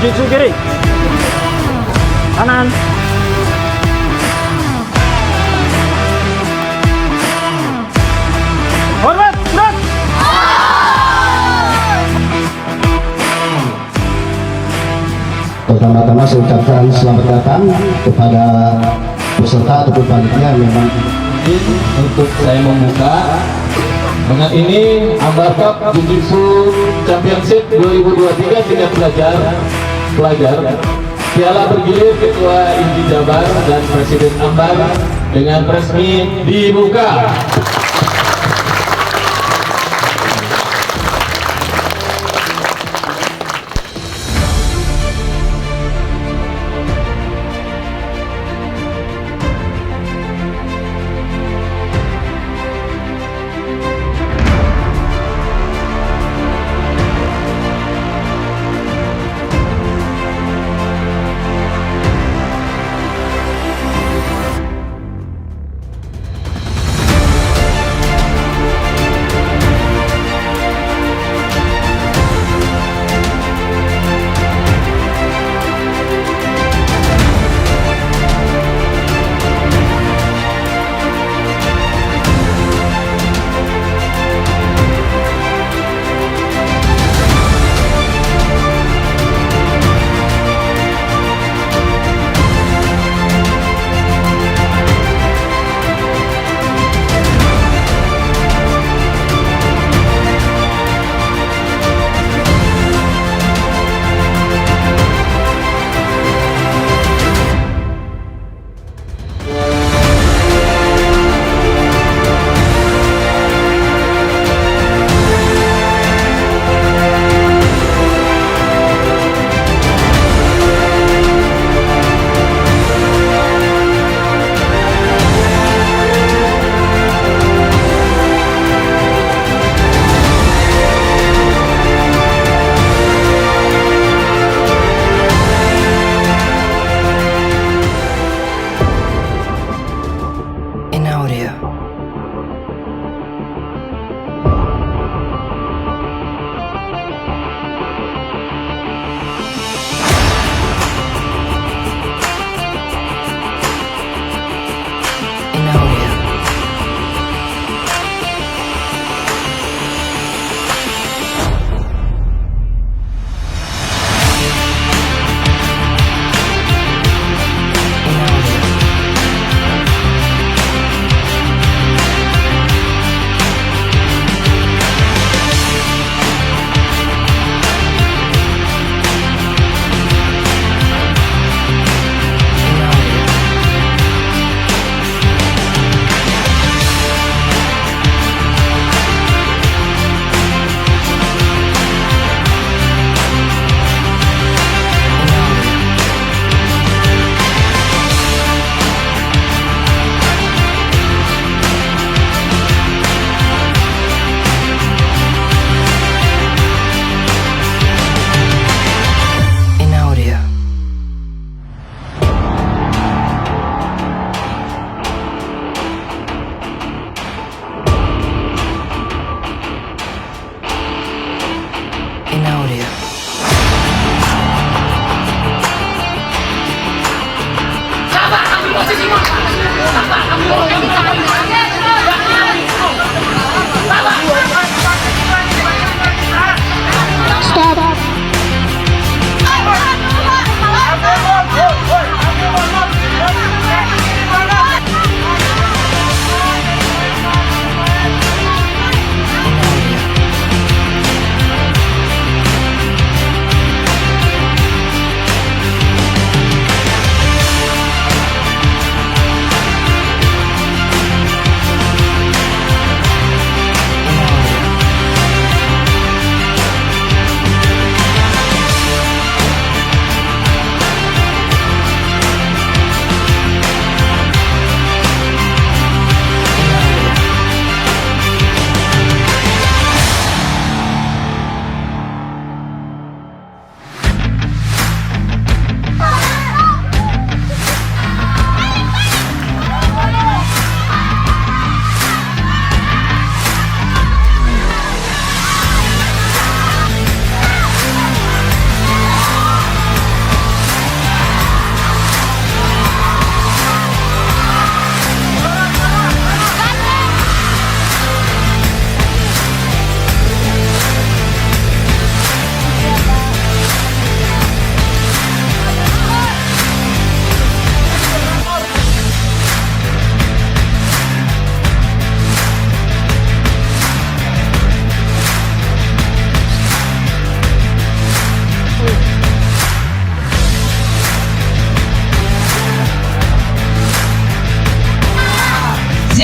Jujitsu kiri. Kanan. Hormat, gerak. Pertama-tama saya ucapkan selamat datang kepada peserta ataupun panitia memang untuk saya membuka dengan ini Ambar Cup Jiu-Jitsu Championship 2023 tingkat pelajar piala bergilir Ketua Inti Jabar dan Presiden Ambar dengan resmi dibuka.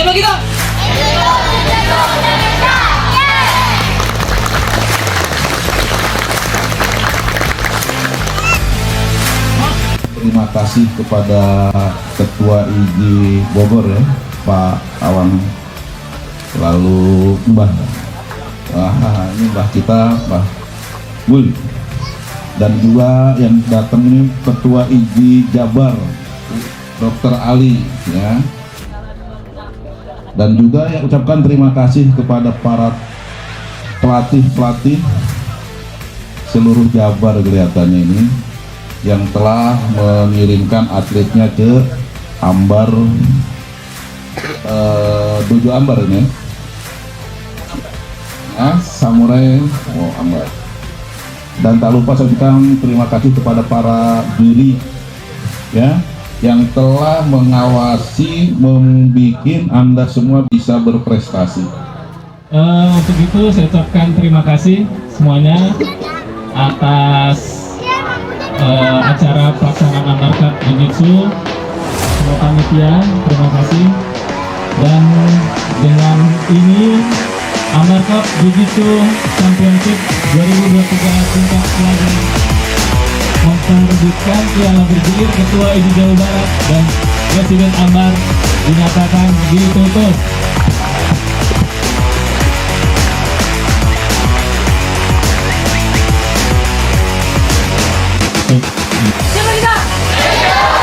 Siapa kita? Terima kasih kepada Ketua IJ Bogor ya, Pak Awang. Lalu Mbah, ini Mbah kita, Mbah Bul. Dan juga yang datang ini Ketua IJ Jabar, Dr. Ali ya. Dan juga ya ucapkan terima kasih kepada para pelatih seluruh Jabar kelihatannya ini yang telah mengirimkan atletnya ke Ambar, Dojo Ambar ini ya, Samurai Ambar. Dan tak lupa saya ucapkan terima kasih kepada para juri ya yang telah mengawasi, membuat Anda semua bisa berprestasi. Untuk itu saya ucapkan terima kasih semuanya atas acara pelaksanaan Ambar Cup Jiu-Jitsu. Semua panitia terima kasih, dan dengan ini Ambar Cup Jiu-Jitsu Championship 2023 tingkat pelajar memperebutkan piala bergilir Ketua IJ Jawa Barat dan Presiden Ambar dinyatakan ditutup. Siapa kita? Siapa kita?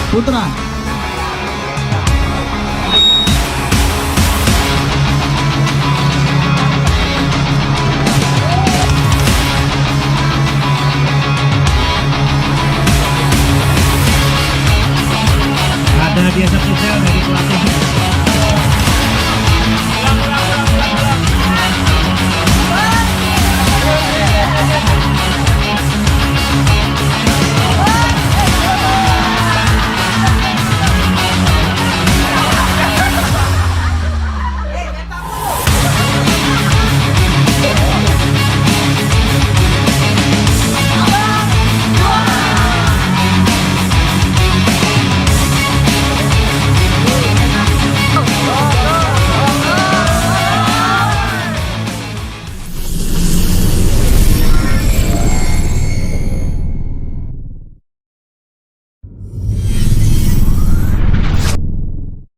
Putra